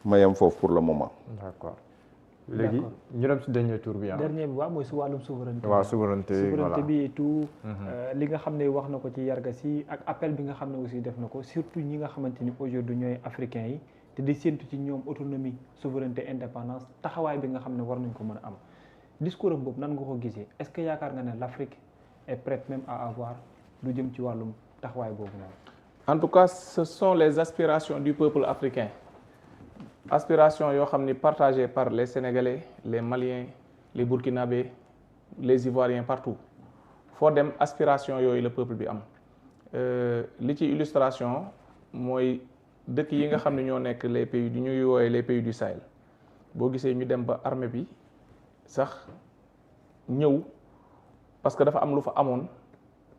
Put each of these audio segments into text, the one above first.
ma yem foofu pour le moment. d'accord léegi ñu dem si dernier tour bi. dernier bi waaw mooy si wàllum souveraineté. waaw souveraineté bi et tout. li nga xam ne wax na ko ci Yarga Sy ak appel bi nga xam ne aussi def na ko surtout ñi nga xamante ni aujourd'hui ñooy africains yi te di séntu ci ñoom autonomie souveraineté indépendance taxawaay bi nga xam ne war nañ ko mën a am discours am boobu nan nga ko gisee est-ce que yaakaar nga ne l'Afrique est prête même à avoir lu jëm ci wàllum taxawaay boobu noonu. En tout cas ce sont les aspirations du peuple africain. Aspirations yoo xam ni partagées par les Sénégalais les Maliens les Burkinabés les Ivoiriens partout foo dem aspiration yooyu la peuple bi am li ci illustration mooy dëkk yi nga xam ne ñoo nekk les pays du ñuy wooye les pays du Sahel boo gisee ñu dem ba armée bi sax ñëw parce que dafa am lu fa amoon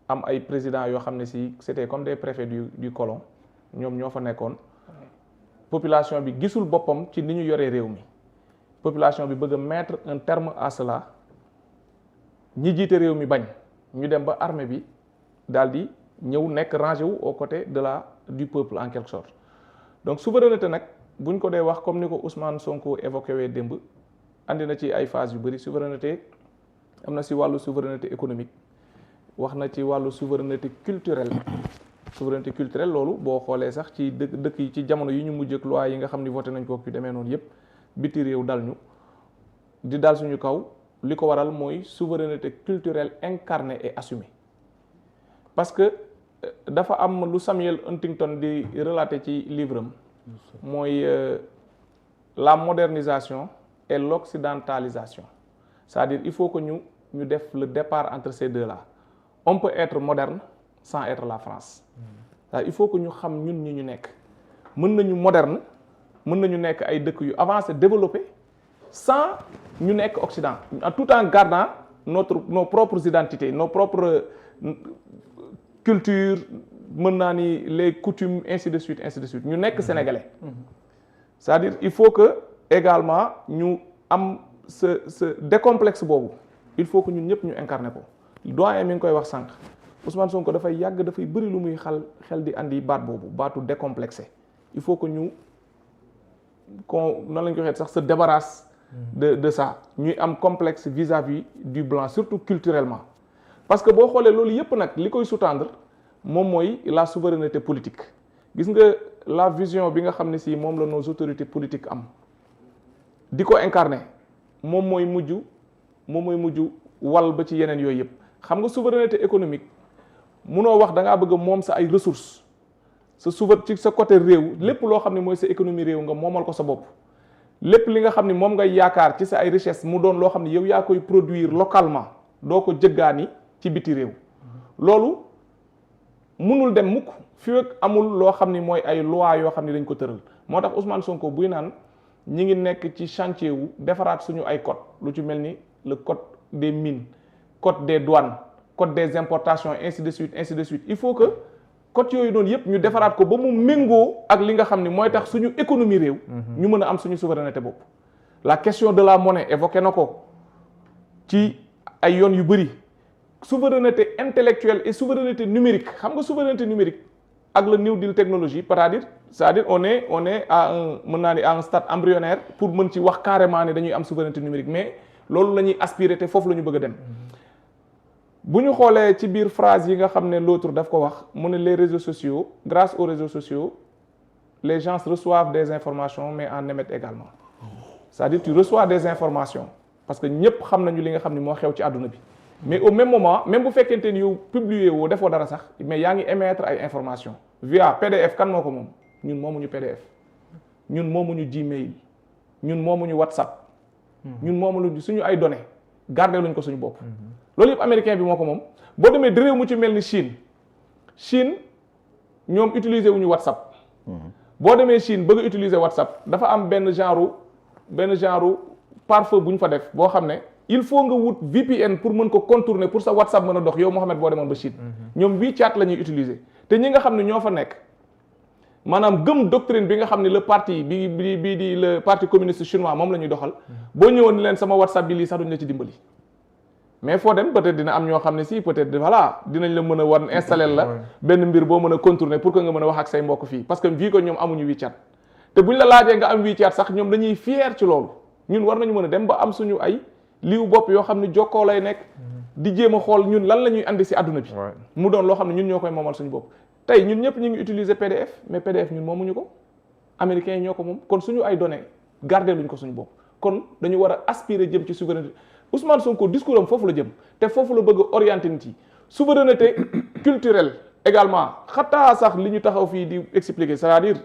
am ay présidents yoo xam ne si c'était comme des préfets du colon ñoom ñoo fa nekkoon. Population bi gisul boppam ci ni ñu yoree réew mi population bi bëgg a mettre un terme à cela ñi jiite réew mi bañ ñu dem ba armée bi daal di ñëw nekk rangé wu aux côtés du peuple en quelque sorte donc souveraineté nag buñ ko dee wax comme ni ko Ousmane Sonko évoqué wee démb andi na ci ay phases yu bëri souveraineté am na si wàllu souveraineté économique wax na ci wàllu souveraineté culturelle. Souveraineté culturelle loolu boo xoolee sax ci dëkk yi ci jamono yi ñu mujj ak loi yi nga xam ni voté nañ ko yu demee noonu yépp biti réew dal ñu di dal suñu kaw li ko waral mooy souveraineté culturelle incarnée et assumée parce que dafa am lu Samuel Huntington di relater ci livre am mooy la modernisation et l'occidentalisation c'est-à-dire il faut que ñu def le départ entre ces deux-là on peut être moderne sans être la France il faut que ñu xam ñun ñi ñu nekk mën nañu moderne mën nañu nekk ay dëkk yu avancé développé sans ñu nekk Occident tout en gardant nos propres identités nos propres cultures mën naa ni les coutumes ainsi de suite ñu nekk sénégalais c'est-à-dire il faut que également ñu am ce décomplexe boobu il faut que ñun ñëpp ñu incarner ko doyen mi ngi koy wax sànq Ousmane Sonko dafay bëri lu muy xel di andi baat boobu baatu décomplexé il faut que ñu nan lañ ko waxee sax se débarrasse de ça ñuy am complexe vis-à-vis du blanc surtout culturellement parce que boo xoolee loolu yépp nag li koy sous-tendre moom mooy la souveraineté politique gis nga la vision bi nga xam ne si moom la nos autorités politiques am di ko incarner moom mooy mujj wal ba ci yeneen yooyu yépp xam nga souveraineté économique munoo wax da ngaa bëgg moom sa ay ressources ci sa côté réew lépp loo xam ne mooy sa économie réew nga moomal ko sa bopp lépp li nga xam ne moom ngay yaakaar ci sa ay richesse mu doon loo xam ne yow yaa koy produire localement doo ko jëggaani ci biti réew loolu munul dem mukk fii ak amul loo xam ni mooy ay loi yoo xam ne dañ ko tëral moo tax Ousmane Sonko buy naan ñi ngi nekk ci chantier wu defaraat suñu ay code lu ci mel ni le code des mines code des douanes code des importations ainsi de suite il faut que code yooyu noonu yépp ñu defaraat ko ba mu méngoo ak li nga xam ni mooy tax suñu économie réew ñu mën a am suñu souveraineté bopp la question de la monnaie évoqué na ko ci ay yoon yu bëri souveraineté intellectuelle et souveraineté numérique xam nga souveraineté numérique ak le New Deal technologie c'est-à-dire on est à un stade embryonnaire pour mën ci wax carrément ne dañuy am souveraineté numérique mais loolu la ñuy aspirer te foofu la ñu bëgg a dem bu ñu xoolee ci biir phrase yi nga xam ne l'autre daf ko wax mu ne les réseaux sociaux grâce aux réseaux sociaux les gens reçoivent des informations mais en émettent également c'est-à-dire tu reçois des informations parce que ñëpp xam nañu li nga xam ne moo xew ci àdduna bi mais au même moment même bu fekkente ni yow publier woo defoo dara sax mais yaa ngi émettre ay informations via PDF kan moo ko moom ñun moomuñu PDF ñun moomuñu Gmail ñun moomuñu WhatsApp ñun moomuñu suñu ay données garder luñ ko suñu bopp loolu yëpp américain bi moo ko moom boo demee réew mu ci mel ni Chine ñoom utiliser wuñu WhatsApp boo demee Chine bëgg a utiliser WhatsApp dafa am benn genre pare-feu bu ñu fa def boo xam ne il faut nga wut VPN pour mën ko contourner pour sa WhatsApp mën a dox yow Mohamed boo demoon ba Chine ñoom WeChat la ñuy utiliser te ñi nga xam ne ñoo fa nekk maanaam gëm doctrine bi nga xam ne le parti bi di le parti communiste chinois moom la ñuy doxal boo ñëwoon ni leen sama WhatsApp bi lii sax duñ la ci dimbali mais foo dem peut-être dina am ñoo xam ne si peut-être voilà dinañ la mën a wan installer la benn mbir boo mën a contourner pour que nga mën a wax ak say mbokk fii parce que vu que ñoom amuñu WeChat te buñ la laajee nga am WeChat sax ñoom dañuy fier ci loolu ñun war nañu mën a dem ba am suñu ay liiw bopp yoo xam ne jokkoo lay nekk di jéem a xool ñun lan la ñuy andi si àdduna bi mu doon loo xam ne ñun ñoo koy moomal suñu bopp tey ñun ñëpp ñu ngi utiliser PDF mais PDF ñun moomuñu ko américains yi ñoo ko moom kon suñu ay données garder luñ ko suñu bopp kon dañu war a aspirer jëm ci souveraineté Ousmane Sonko discours am foofu la jëm te foofu la bëgg a orienter nit yi souveraineté culturelle également xataa sax li ñu taxaw fii di expliquer c'est-à-dire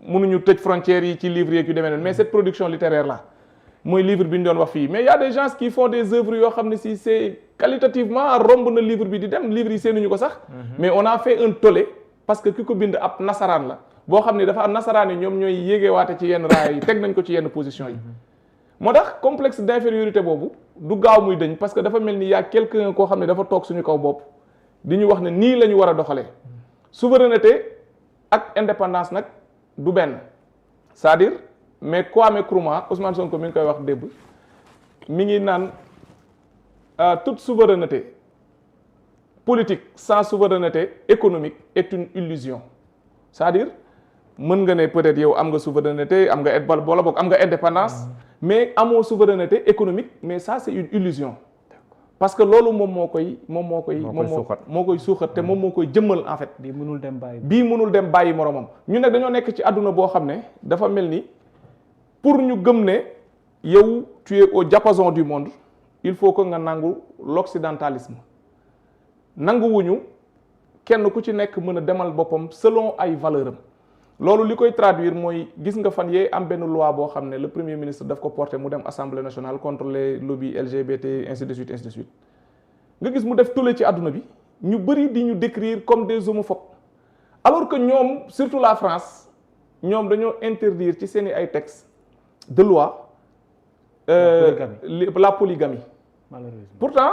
mënuñu tëj frontières yi ci livre yeeg yu demee noonu mais cette production littéraire là mooy livre bi ñu doon wax fii mais y a des gens qui font des œuvres yoo xam ne si c'est qualitativement romb na livre bi di dem livre yi seenuñu ko sax mais on a fait un tollé parce que ki ko bind ab nasaraan la boo xam ne dafa am nasaraan yi ñoom ñooy yéegeewaate ci yenn raaya yi teg nañ ko ci yenn position yi moo tax complexe d'infériorité boobu du gaaw muy dëñ parce que dafa mel ni y a quelqu'un koo xam ne dafa toog suñu kaw bopp di ñu wax ne nii la ñu war a doxalee souveraineté ak indépendance nag du benn c'est-à-dire mais Kwame Nkrumah Ousmane Sonko mi ngi koy wax démb mi ngi naan toute souveraineté politique sans souveraineté économique est une illusion c'est-à-dire mën nga ne peut-être yow am nga souveraineté am nga wala boog am nga indépendance mais amoo souveraineté économique mais ça c'est une illusion parce que loolu moom moo koy suuxat te moom moo koy jëmmal en fait bii mënul dem bàyyi moromam ñu ne dañoo nekk ci àdduna boo xam ne dafa mel ni pour ñu gëm ne yow tu es au diapason du monde il faut que nga nangu l'occidentalisme nanguwuñu kenn ku ci nekk mën a demal boppam selon ay valeur am loolu li koy traduire mooy gis nga fan yee am benn loi boo xam ne le premier ministre daf ko porté mu dem assemblée nationale contre les lobbies LGBT ainsi de suite nga gis mu def tollé ci àdduna bi ñu bëri di ñu décrire comme des homophobes alors que ñoom surtout la France ñoom dañoo interdire ci seeni ay textes de loi la polygamie malheureusement pourtant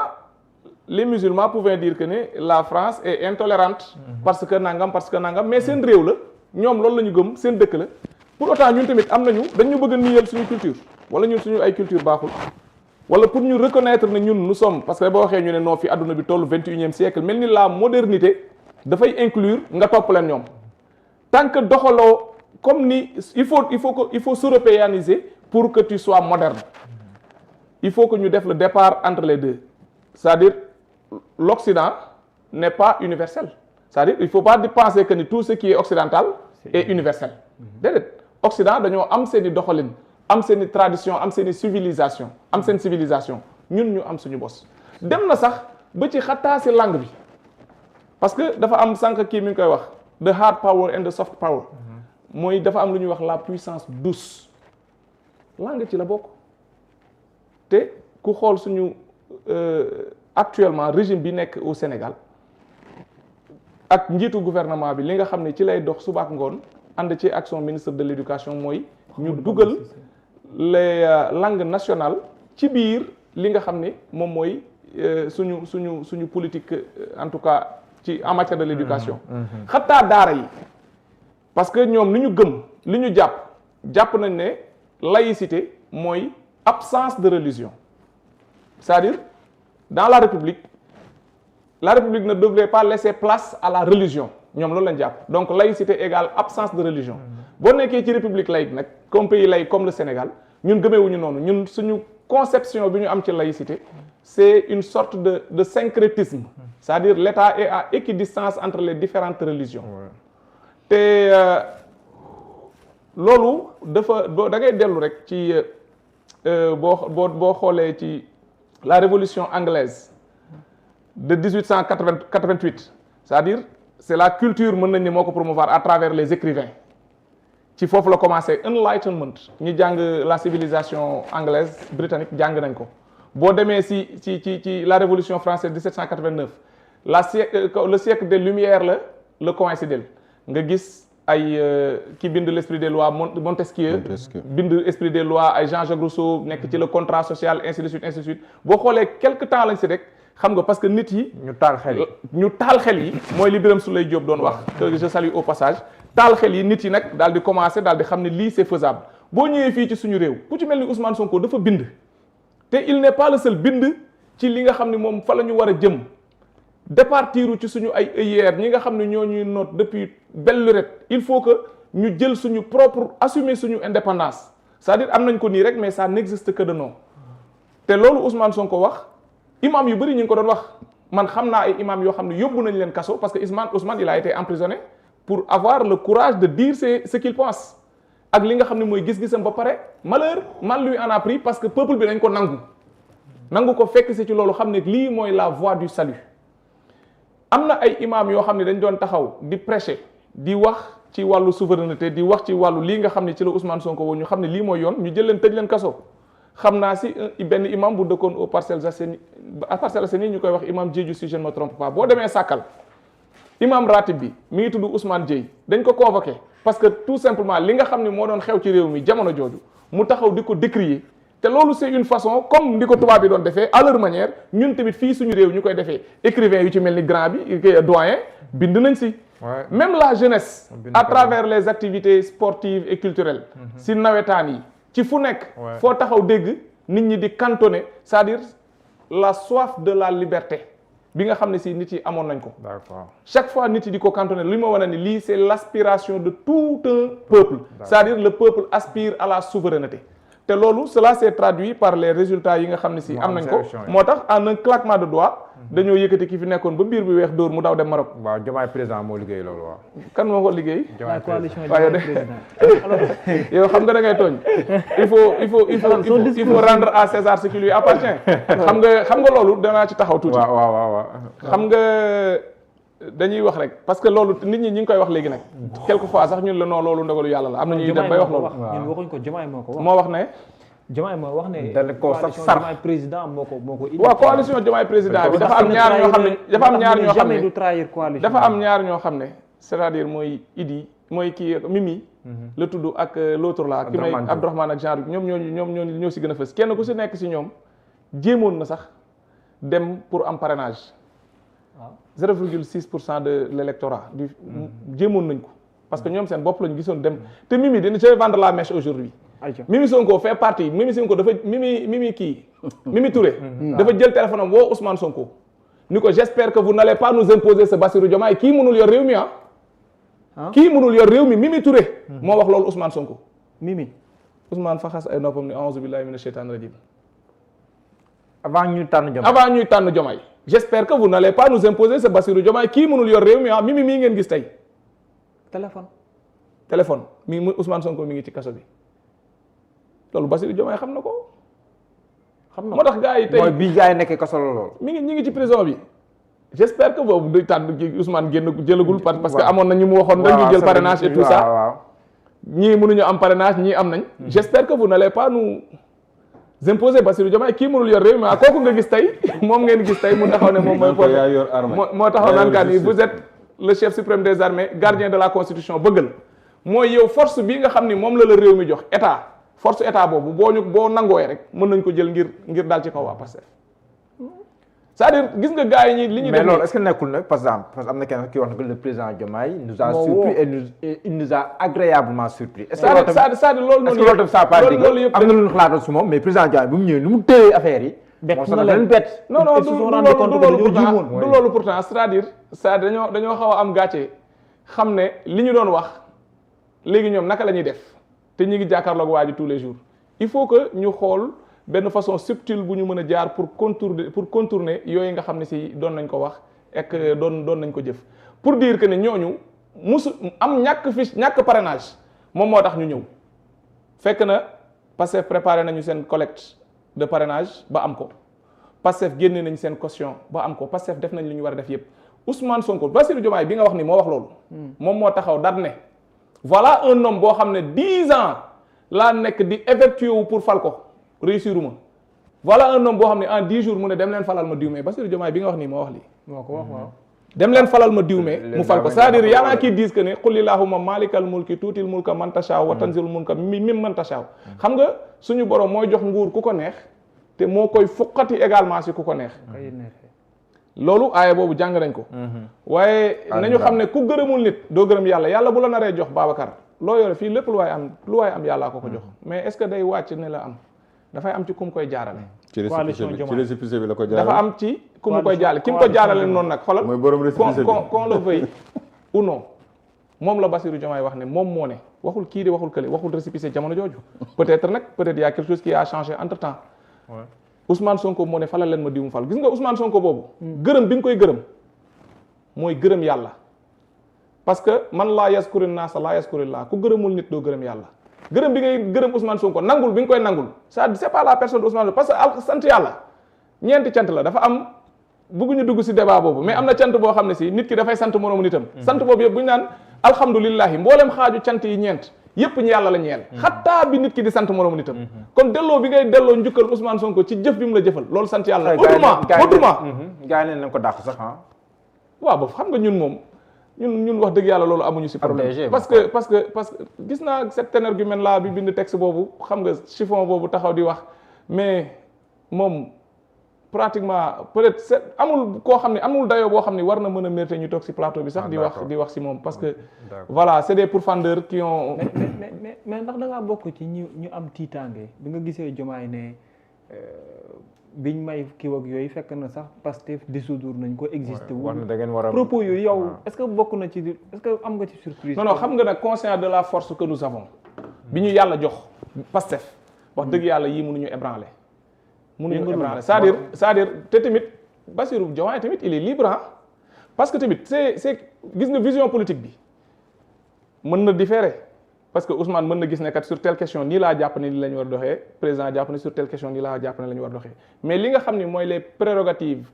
les musulmans pouvaient dire que ne la France est intolérante parce que nangam mais seen réew la ñoom loolu la ñu gëm seen dëkk la pour autant ñun tamit am nañu dañu bëgg a niyal suñu culture wala ñun suñu ay culture baaxul wala pour ñu reconnaître ne ñun nous sommes parce que boo waxee ñu ne noo fi àdduna bi tollu 21e siècle mel ni la modernité dafay inclure nga topp leen ñoom tant que doxaloo comme ni il faut s'européaniser pour que tu sois moderne il faut que ñu def le départ entre les deux c'est-à-dire l'Occident n'est pas universel c'est-à-dire il faut pas penser que ni tout ce qui est occidental est universel déedéet Occident dañoo am seeni doxalin am seeni tradition am seeni civilisation am seen civilisation ñun ñu am suñu bos dem na sax ba ci xattaa si langue bi parce que dafa am sànq kii mi ngi koy wax the hard power and the soft power mooy dafa am lu ñuy wax la puissance douce langue ci la bokk te ku xool suñu actuellement régime bi nekk au Sénégal ak njiitu gouvernement bi li nga xam ne ci lay dox suba ak ngoon ànd ci action ministre de l'éducation mooy ñu dugal les langues nationales ci biir li nga xam ne moom mooy suñu politique en tout cas ci en matière de l'éducation xattaa daara yi parce que ñoom li ñu gëm li ñu jàpp nañ ne laïcité mooy absence de religion c'est-à-dire dans la République ne devrait pas laisser place à la religion ñoom loolu lañ jàpp donc laïcité égale absence de religion boo nekkee ci république laïque nag comme pays laïque comme le Sénégal ñun gëmeewuñu noonu ñun suñu conception bi ñu am ci laïcité c'est une sorte de syncrétisme c'est-à-dire l'État est à équidistance entre les différentes religions te loolu dafa da ngay dellu rek ci boo xoolee ci la révolution anglaise de 1888 c'est-à-dire c'est la culture mën nañ ne moo ko promouvoir à travers les écrivains ci foofu la commencé enlightenment ñi jàng la civilisation anglaise britannique jàng nañ ko boo demee ci la révolution française 1789 le siècle des lumières la coïncider nga gis ay ki bind l'esprit des lois Montesquieu bind esprit des lois ay Jean-Jacques Rousseau nekk ci le contrat social ainsi de suite boo xoolee quelque temps lañ si rek xam nga parce que nit yi ñu taal xel yi mooy li Birame Souleye Diop doon wax que je salue au passage taal xel yi nit yi nag daal di commencer daal di xam ne lii c'est faisable boo ñëwee fii ci suñu réew ku ci mel ni Ousmane Sonko dafa bind te il n'est pas le seul bind ci li nga xam ne moom fa la ñu war a jëm départiru ci suñu ay œillères ñi nga xam ne ñoo ñuy noot depuis belle lurette il faut que ñu jël suñu propre assumer suñu indépendance c'est-à-dire am nañ ko nii rek mais ça n'existe que de nom te loolu Ousmane Sonko wax imam yu bëri ñu ngi ko doon wax man xam naa ay imam yoo xam ne yóbbu nañ leen kaso parce que Ousmane il a été emprisonné pour avoir le courage de dire ce qu'il pense ak li nga xam ne mooy gis-gisam ba pare malheur mal lui en a pris parce que peuple bi dañ ko nangu ko fekk si ci loolu xam ne lii mooy la voie du salut am na ay imam yoo xam ne dañ doon taxaw di prêcher di wax ci wàllu souveraineté di wax ci wàllu lii nga xam ne ci la Ousmane Sonko woo ñu xam ne lii mooy yoon ñu jël leen tëj leen kaso xam naa si benn imam bu dëkkoon au Parcelles Assainies ñu koy wax imam Diédhiou si je ne me trompe pas boo demee Sàkkal imam ratib bi mi ngi tudd Ousmane Dieye dañ ko convoqué parce que tout simplement li nga xam ne moo doon xew ci réew mi jamono jooju mu taxaw di ko décrier te loolu c'est une façon comme ndi ko tubaab bi doon defee à leur manière ñun tamit fii suñu réew ñu koy defee écrivain yu ci mel ni grand bi doyen bind nañ si même la jeunesse à travers les activités sportives et culturelles si nawetaan yi ci fu nekk foo taxaw dégg nit ñi di cantonner c'est-à-dire la soif de la liberté bi nga xam ne si nit yi amoon nañ ko chaque fois nit yi di ko cantonner li ma wane ni lii c'est l'aspiration de tout un peuple c'est-à-dire le peuple aspire à la souveraineté te loolu cela s'est traduit par les résultats yi nga xam ne si am nañ ko moo tax en un claquement de doigts dañoo yëkkati ki fi nekkoon ba mbir bi weex dóor mu daw dem Maroc. waaw Diomaye président moo liggéey loolu waaw. kan moo ko liggéey. la coalition Diomaye président yow xam nga da ngay tooñ. il faut rendre à César ce qui lui appartient. xam nga loolu danaa ci taxaw tuuti. waaw. xam nga dañuy wax rek parce que loolu nit ñi ngi koy wax léegi nag. quelquefois sax ñun la non loolu ndogalu yàlla la am na ñuy dem bay wax loolu. ñun waxuñ ko Diomaye moo ko wax. moo wax ne. Diomaye moo wax ne. dañ ko sax sar Diomaye président moo ko indi. waaw coalition Diomaye président bi dafa am ñaar ñoo xam ne dafa am ñaar ñoo xam ne du trahir coalition. dafa am ñaar ñoo xam ne c'est-à-dire mooy Idi mooy kii Mimi. la tudd ak l'autre là. ki may Abdourahmane ak genre ñoom ñoo si gën a fës kenn ku si nekk si ñoom jéemoon na sax dem pour am parrainage. waaw 0,6% de l'électorat du jéemoon nañ ko parce que ñoom seen bopp lañu gisoon dem te Mimi dina je vais vendre la mèche aujourd'hui. Mimi Sonko fait partie Mimi Sonko dafa Mimi Touré. dafa jël téléphone am woo Ousmane Sonko. ni ko j'espère que vous n'allez pas nous imposer ce Bassirou Diomaye kii mënul yor réew mi kii mënul yor réew mi Mimi Touré. moo wax loolu Ousmane Sonko. Ousmane faxas ay noppam ni a'uuzu billahi minash shaytanir rajim. avant ñuy tànn Diomaye. j'espère que vous n'allez pas nous imposer ce Bassirou Diomaye kii mënul yor réew mi Mimi mii ngeen gis tey. téléphone mi Ousmane Sonko mi ngi ci kaso bi. loolu Bassirou Diomaye xam na ko. moo tax gars yi tey mooy bii gars yi nekkee kaso loolu. ñi ngi ci prison bi. j'espère que boobu day tànn kii Ousmane jëlagul parce que amoon na ñu mu waxoon dañu jël parrainage et tout ça. ñii mënuñu am parrainage ñii am nañ. j'espère que vous n'allez pas nous imposer Bassirou Diomaye kii mënul yor réew mi kooku nga gis tey moom ngeen gis tey mu taxaw ne moom mooy. moo taxaw naan kaan yi vous êtes le chef suprême des armées gardien de la constitution bëggal mooy yow force bii nga xam ni moom la réew mi jox état. force état boobu boo nangooyee rek mën nañ ko jël ngir daal ci kaw waa Pastef c'est-à-dire gis nga gars yi li ñuy def mais loolu est-ce que nekkul nag par exemple parce que am na kenn ki wax na que le président Diomaye nous a surpris et il nous a agréablement surpris. est-ce que loolu noonu loolu ça pas dire que am na lu ñu xalaatoon su moom mais président Diomaye bu mu ñëwee nu mu téye affaire yi. bett na leen bett. non du loolu pourtant c'est-à-dire dañoo xaw a am gàcce xam ne li ñu doon wax léegi ñoom naka la ñuy def. te ñu ngi jàkkaarloog waa ji tous les jours il faut que ñu xool benn façon subtile bu ñu mën a jaar pour contourner yooyu nga xam ne si doon nañ ko wax ek doon nañ ko jëf pour dire que ne ñooñu am ñàkk parrainage moom moo tax ñu ñëw fekk na Pastef préparé nañu seen collecte de parrainage ba am ko Pastef génne nañ seen caution ba am ko Pastef def nañ li ñu war a def yépp Ousmane Sonko Bassirou Diomaye bi nga wax ni moo wax loolu moom moo taxaw daat ne voilà un homme boo xam ne 10 ans laa nekk di évertuer wu pour fal ko réussir uma voilà un homme boo xam ne en 10 jours mu ne dem leen falal ma diwmee Bassirou Diomaye bi nga wax nii moo wax lii. moo ko wax waaw. dem leen falal ma diwmee mu fal ko c'est-à-dire y en a qui disent que ne qul illahumma malikal mulki tuutil mulka man tashaa'u wa tanzilul mulka mimman tashaa'u xam nga suñu borom mooy jox nguur ku ko neex te moo koy fuqati également si ku ko neex. loolu aaya boobu jàng nañ ko. waaye nañu xam ne ku gërëmul nit doo gërëm yàlla bu la naree jox Babacar loo yore fii lépp lu waay am yàllaa ko jox mais est-ce que day wàcc ne la am dafay am ci ku mu koy jaarale. ci récépissé bi la ko jaarale dafa am ci ku mu koy jaarale ki mu ko jaarale noonu nag xoolal. mooy borom récépissé bi qu'on le veuille ou non moom la Bassirou Diomaye wax ne moom moo ne waxul kii de waxul kële waxul récépissé jamono jooju peut-être y a quelque chose qui a changé entre temps Ousmane Sonko moo ne falal leen ma diw mu fal gis nga Ousmane Sonko boobu gërëm bi nga koy gërëm mooy gërëm yàlla parce que man laa yaskuri naasa laa yaskurillah ku gërëmul nit doo gërëm yàlla gërëm bi ngay gërëm Ousmane Sonko nangul bi nga koy nangul c'est pas la personne de Ousmane Sonko parce que sant yàlla ñeenti cant la dafa am bëgguñu dugg si débat boobu mais am na cant boo xam ne si nit ki dafay sant moroomu nitam sant boobu yëpp bu ñu naan alhamdulillahi mboolem xaaju cant yi ñeent yëpp ñu yàlla la ñeel xattaa bi nit ki di sant moroomu nitam kon delloo bi ngay delloo njukkal Ousmane Sonko ci jëf bi mu la jëfal loolu sant yàlla autrement gars yi nañ ko dàq sax waaw boobu xam nga ñun moom ñun wax dëgg yàlla loolu amuñu si problème parce que gis naa cet énergumène là bi bind texte boobu xam nga chiffon boobu taxaw di wax mais moom pratiquement peut-être c'est amul koo xam ne amul dayoo boo xam ne war na mën a mérité ñu toog si plateau bi sax di wax si moom parce que voilà c'est des pourfendeurs qui ont mais ndax da ngaa bokk ci ñu am tiitaange bi nga gisee Diomaye ne biñ may kii ak yooyu fekk na sax Pastef dissoudre nañ ko existé wu propos yooyu yow est-ce que bokk na ci est-ce que am nga ci surprise non xam nga nag conscient de la force que nous avons bi ñu yàlla jox Pastef wax dëgg yàlla yii mënuñu ébranler mënuñu ébranler c'est-à-dire te tamit Bassirou Diomaye tamit il est libre parce que tamit c'est gis nga vision politique bi mën na différer parce que Ousmane mën na gis ne kat sur telle question nii laa jàpp ne ni la ñu war a doxee président jàpp ne sur telle question nii laa jàpp ne la ñu war a doxee mais li nga xam ne mooy les prérogatives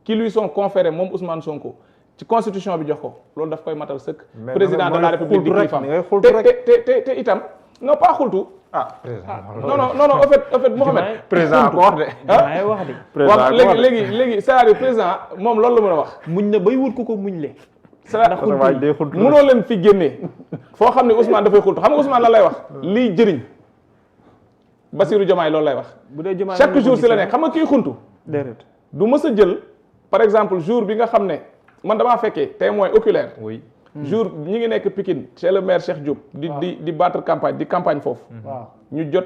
qui lui sont conférées moom Ousmane Sonko ci constitution bi jox ko loolu daf koy matal sëkk président de la république di kilifam te itam non pas xultu non au fait Mohamed président ko wax de waaw léegi c'est-à-dire président moom loolu la mën a wax muñ na bay wut ko muñ le mënoo leen fi génnee foo xam ne Ousmane dafay xultu xam nga Ousmane lan lay wax liy jëriñ Bassirou Diomaye loolu lay wax chaque jour si la nekk xam nga kii xuntu du mës a jël par exemple jour bi nga xam ne man damaa fekkee témoin oculaire jour ñi ngi nekk Pikine chez le maire Cheikh Diop di battre campagne foofu ñu jot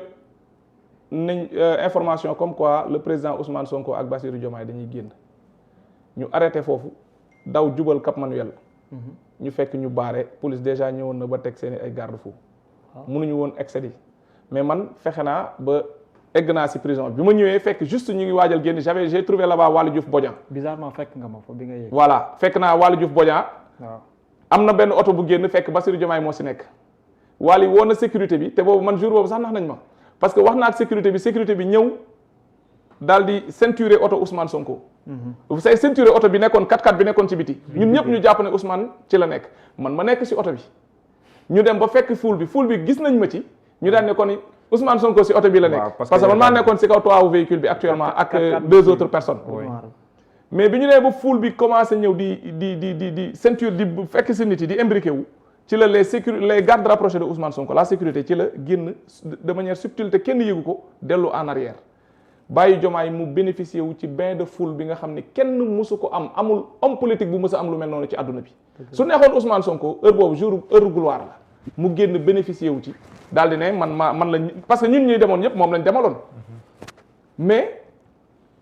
nañ information comme quoi le président Ousmane Sonko ak Bassirou Diomaye dañuy génn ñu arrêté foofu daw jubal Cap Manuel ñu fekk ñu baare police déjà ñëwoon na ba teg seeni ay garde-fou mënuñu woon excéder mais man fexe naa ba egg naa si prison bi ma ñëwee fekk juste ñu ngi waajal génn j'ai trouvé là-bas Waly Diouf Bodian bizarrement fekk nga ma fa bi nga yegg voilà fekk naa Waly Diouf Bodian am na benn oto bu génn fekk Bassirou Diomaye moo si nekk Waly woo na sécurité bi te boobu man jour boobu sax nax nañ ma parce que wax naa ak sécurité bi ñëw daal di ceinturer oto Ousmane Sonko say ceinturer oto bi nekkoon 4x4 bi nekkoon ci biti ñun ñëpp ñu jàpp ne Ousmane ci la nekk man ma nekk si oto bi ñu dem ba fekk foule bi gis nañ ma ci ñu daan ne kon Ousmane Sonko si oto bi la nekk parce que man maa nekkoon si kaw toit wu véhicule bi actuellement ak 2 autres personnes mais bi ñu nee ba foule bi commencé ñëw di ceinture di fekk si nit yi di imbriqué wu ci la les gardes rapprochés de Ousmane Sonko la sécurité ci la génn de manière subtile te kenn yëgu ko dellu en arrière bàyyi Diomaye mu bénéficier wu ci bain de foule bi nga xam ne kenn mësu ko amul homme politique bu mës a am lu mel noonu ci àdduna bi su neexoon Ousmane Sonko heure boobu heure gloire la mu génn bénéficier wu ci daal di ne man la parce que ñun ñuy demoon ñëpp moom lañ demaloon mais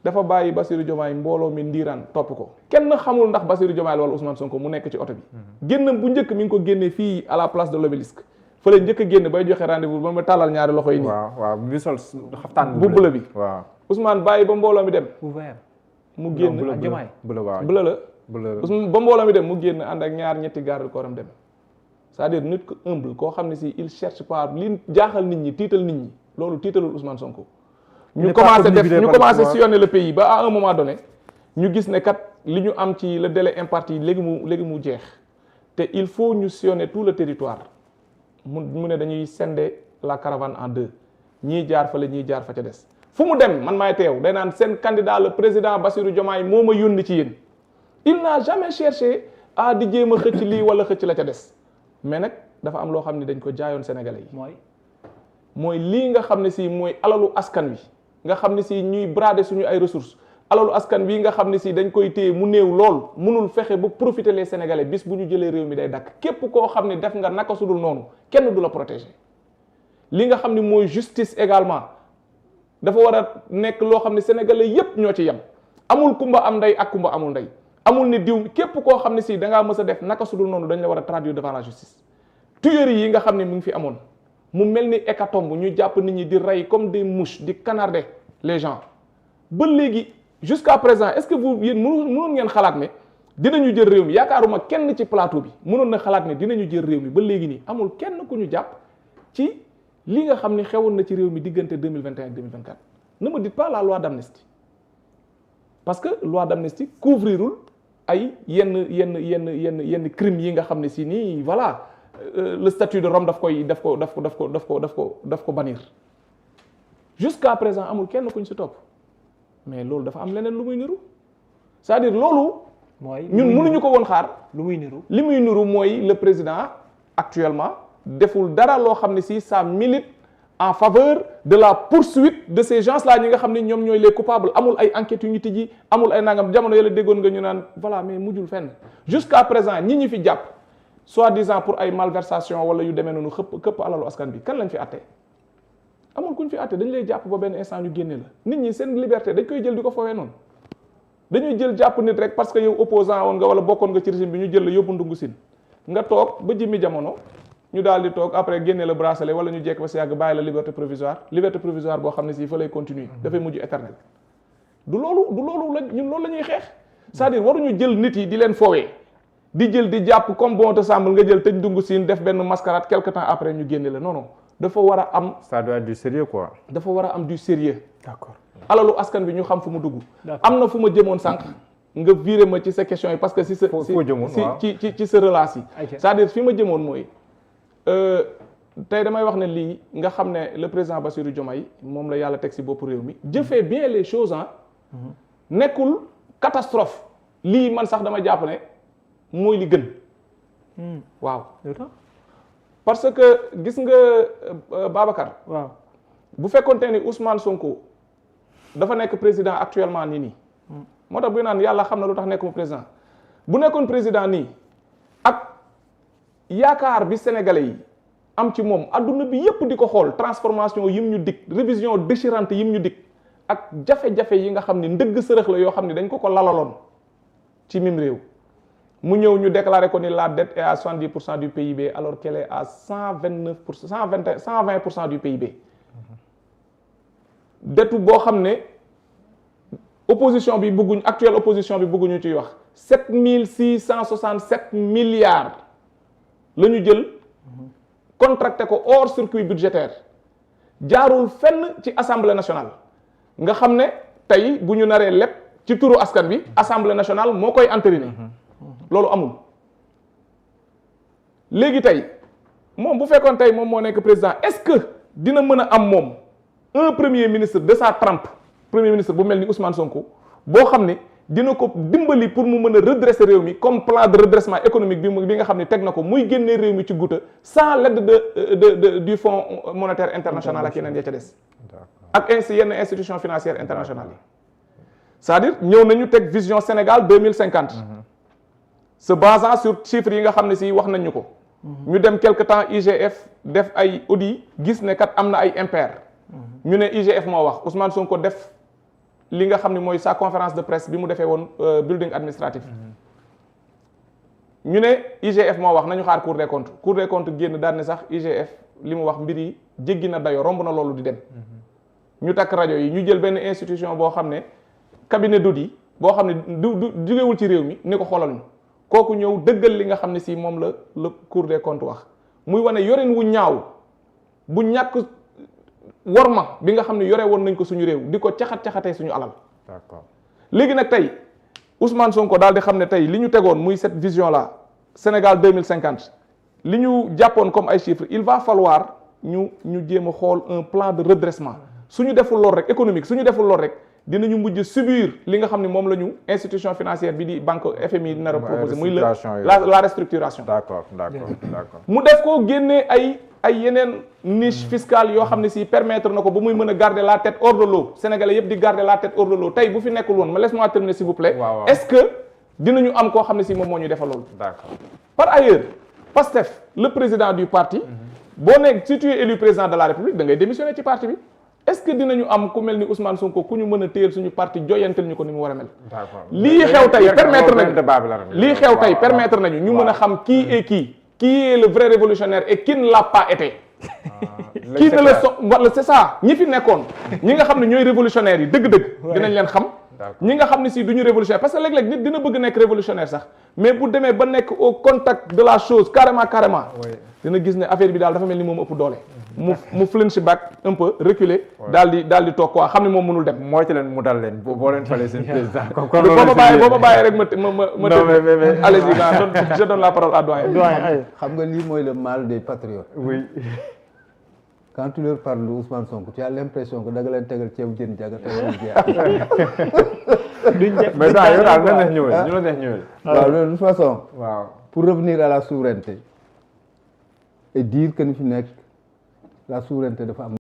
dafa bàyyi Bassirou Diomaye mbooloo mi ndiiraan topp ko kenn xamul ndax Bassirou Diomaye wala Ousmane Sonko mu nekk ci oto bi génn bu njëkk mi ngi ko génnee fii à la place de l'Obélisque fa la njëkk a génn bay joxe rendez-vous ba ma tàllal ñaari loxo yi nii waaw bi sol xaftaan bu bleu bi waaw Ousmane bàyyi ba mbooloo mi dem mu génn Diomaye bleu la Ousmane ba mbooloo mi dem mu génn ànd ak ñetti garde corps am dem c'est-à-dire nit ko humble koo xam ne si il cherche pas li jaaxal nit ñi tiital nit ñi loolu tiitalul Ousmane Sonko ñu commencé sillonner le pays ba à un moment donné ñu gis ne kat li ñu am ci le délai imparti léegi mu jeex te il faut ñu sillonner tout le territoire mu ne dañuy scinder la caravane en 2 ñii jaar fa la ñii jaar fa ca des fu mu dem man maay teew day naan seen candidat le président Bassirou Diomaye moo ma yónni ci yéen il n'a jamais cherché à di jéem a xëcc lii wala xëcc la ca des mais nag dafa am loo xam ne dañ ko jaayoon sénégalais yi mooy lii nga xam ne si mooy alalu askan wi nga xam ne si ñuy brader suñu ay ressources alalu askan wi nga xam ne si dañ koy téye mu néew lool mënul fexe ba profiter les sénégalais bis bu ñu jëlee réew mi day dakk képp koo xam ne def nga naka sudul noonu kenn du la protéger li nga xam ne mooy justice également dafa war a nekk loo xam ne sénégalais yépp ñoo ci yem amul kumba am ndey ak kumba amul ndey amul ni diw képp koo xam ne si da ngaa mës a def naka su dul noonu dañ la war a traduire devant la justice. tueries yi nga xam ne mu ngi fi amoon mu mel ni hécatombe ñu jàpp nit ñi di rey comme des mouches di canarder les gens ba léegi jusqu'à présent est-ce que vous yéen mënoon ngeen xalaat ne dinañu jël réew mi yaakaaruma kenn ci plateau bi mënoon na xalaat ne dinañu jël réew mi ba léegi nii amul kenn ku ñu jàpp ci li nga xam ne xewoon na ci réew mi diggante 2021 ak 2024 ne me dites pas la loi d'amnistie parce que loi d'amnistie couvrirul ay yenn crimes yi nga xam ne si nii voilà le statut de Rome daf ko bannir jusqu'à présent amul kenn ku ñu si topp mais loolu dafa am leneen lu muy niru c'est-à-dire loolu ñun mënuñu ko woon xaar lu muy niru li muy niru mooy le président actuellement deful dara loo xam ne si ça milite en faveur de la poursuite de ces gens-là ñi nga xam ne ñoom ñooy les coupables amul ay enquêtes yu ñu tijji amul ay nangam jamono yële déggoon nga ñu naan voilà mais mujjul fenn jusqu'à présent ñi fi jàpp soi-disant pour ay malversation wala yu demee noonu këpp alalu askan bi kan lañ fi àtte amul kuñ fi àtte dañ lay jàpp ba benn instant ñu génne la nit ñi seen liberté dañ koy jël di ko foowee noonu dañuy jël jàpp nit rek parce que yow opposant woon nga wala bokkoon nga ci régime bi ñu jël la yóbbu ndungu sin nga toog ba jimmi jamono ñu daal di toog après génne la bracelet wala ñu jekk ba si yàgg bàyyi la liberté provisoire boo xam ne si fa lay continuer dafay mujj éternel du loolu la ñun loolu la ñuy xeex c'est-à-dire waruñu jël nit yi di leen foowee di jël di jàpp comme bon te semble nga jël tëj ndungu siin def benn mascarade quelque temps après ñu génne la non dafa war a am ça doit être du sérieux quoi. dafa war a am du sérieux. D'accord. alalu askan bi ñu xam fu mu dugg. am na fu ma jëmoon sànq nga viré ma ci sa question yi parce que ci sa relation yi c'est-à-dire fi ma jëmoon mooy tey damay wax ne lii nga xam ne le président Bassirou Diomaye moom la yàlla teg ci bopp réew mi jëfee bien les choses nekkul catastrophe lii man sax dama jàpp ne mooy li gën waaw parce que gis nga Babacar waaw bu fekkoonte ni Ousmane Sonko dafa nekk président actuellement nii moo tax bu naan yàlla xam na lu tax nekkuma président bu nekkoon président nii ak yaakaar bi sénégalais yi am ci moom adduna bi yépp di ko xool transformation yim ñu dig révision déchirante yim ñu dig ak jafe-jafe yi nga xam ni ndëgg sërëx la yoo xam ni dañ ko lalaloon ci mim réew mu ñëw ñu déclarer ko ni la dette est à 70% du PIB alors qu'elle est à 120% du PIB dettu boo xam ne opposition bi bëgguñ actuelle opposition bi bëgguñu ciy wax 7667 milliards la ñu jël contracté ko hors circuit budgétaire jaarul fenn ci assemblée nationale nga xam ne tey bu ñu naree lépp ci turu askan bi assemblée nationale moo koy entériner loolu amul léegi tey moom bu fekkoon tey moom moo nekk président est-ce que dina mën a am moom un premier ministre de sa trempe premier ministre bu mel ni Ousmane Sonko boo xam ne dina ko dimbali pour mu mën a redresser réew mi comme plan de redressement économique bi nga xam ne teg na ko muy génnee réew mi ci guuta sans l'aide du fonds monétaire international ak yeneen ya ca des ak yenn institutions financières internationales yi c'est-à-dire ñëw nañu teg vision Sénégal 2050 se basant sur chiffres yi nga xam ne si wax nañu ko ñu dem quelque temps IGF def ay audit gis ne kat am na ay impair ñu ne IGF moo wax Ousmane Sonko def li nga xam ne mooy sa conférence de presse bi mu defee woon building administratif ñu ne IGF moo wax nañu xaar Cour des comptes génn daal ne sax IGF li mu wax mbir yi jéggi na dayo romb na loolu di dem ñu takk rajo yi ñu jël benn institution boo xam ne cabinet d'audit boo xam ne du jógewul ci réew mi ni ko xoolal ñu kooku ñëw dëggal li nga xam ne si moom la Cour des comptes wax muy wane yorin wu ñaaw bu ñàkk worma bi nga xam ne yore woon nañ ko suñu réew di ko caxat-caxatee suñu alal. D'accord. léegi nag tey Ousmane Sonko daal di xam ne tey li ñu tegoon muy cette vision là Sénégal 2050 li ñu jàppoon comme ay chiffres il va falloir ñu jéem a xool un plan de redressement suñu deful lool rek économique suñu deful lool rek dinañu mujj subir li nga xam ne moom la ñu institution financière bi di banque FMI nar a proposé muy la restructuration. D'accord. mu def ko génnee ay yeneen niche fiscale yoo xam ne si permettre na ko ba muy mën a garder la tête hors de l'eau sénégalais yëpp di garder la tête hors de l'eau tey bu fi nekkul woon ma laisse-moi terminer s'il vous plaît. Est-ce que dinañu am koo xam ne si moom moo ñu defal loolu. D'accord. Par ailleurs Pastef le président du parti boo nekk si tu es élu président de la République da ngay démissionner ci parti bi est-ce que dinañu am ku mel ni Ousmane Sonko ku ñu mën a téyel suñu parti joyantel ñu ko ni mu war a mel. lii xew tey permettre nañu ñu mën a xam qui est qui est le vrai révolutionnaire et qui ne l'a pas été. kii ne la wala c'est ça ñi fi nekkoon ñi nga xam ne ñooy révolutionnaires yi dëgg-dëgg dinañ leen xam ñi nga xam ne si duñu révolutionnaire parce que léeg-léeg nit dina bëgg nekk révolutionnaire sax mais bu demee ba nekk au contact de la chose carrément dina gis ne affaire bi daal dafa mel ni moom ëpp doole mu flinch back un peu reculer daal di toog quoi xam ne moom mënul dem mooy ci leen mu dal leen boo leen falee seen président boo ma bàyyi rek ma allez-y je donne la parole à doyen xam nga lii mooy le mal des patriotes. Oui. Quand tu leur parles de Ousmane Sonko tu as l'impression que da nga leen tegal ceebu jën jaga te mais daa yow daal na neex ñëwee ñu la neex ñëwee. waaw de toute façon. waaw pour revenir à la souveraineté et dire que ni fi nekk la souveraineté dafa am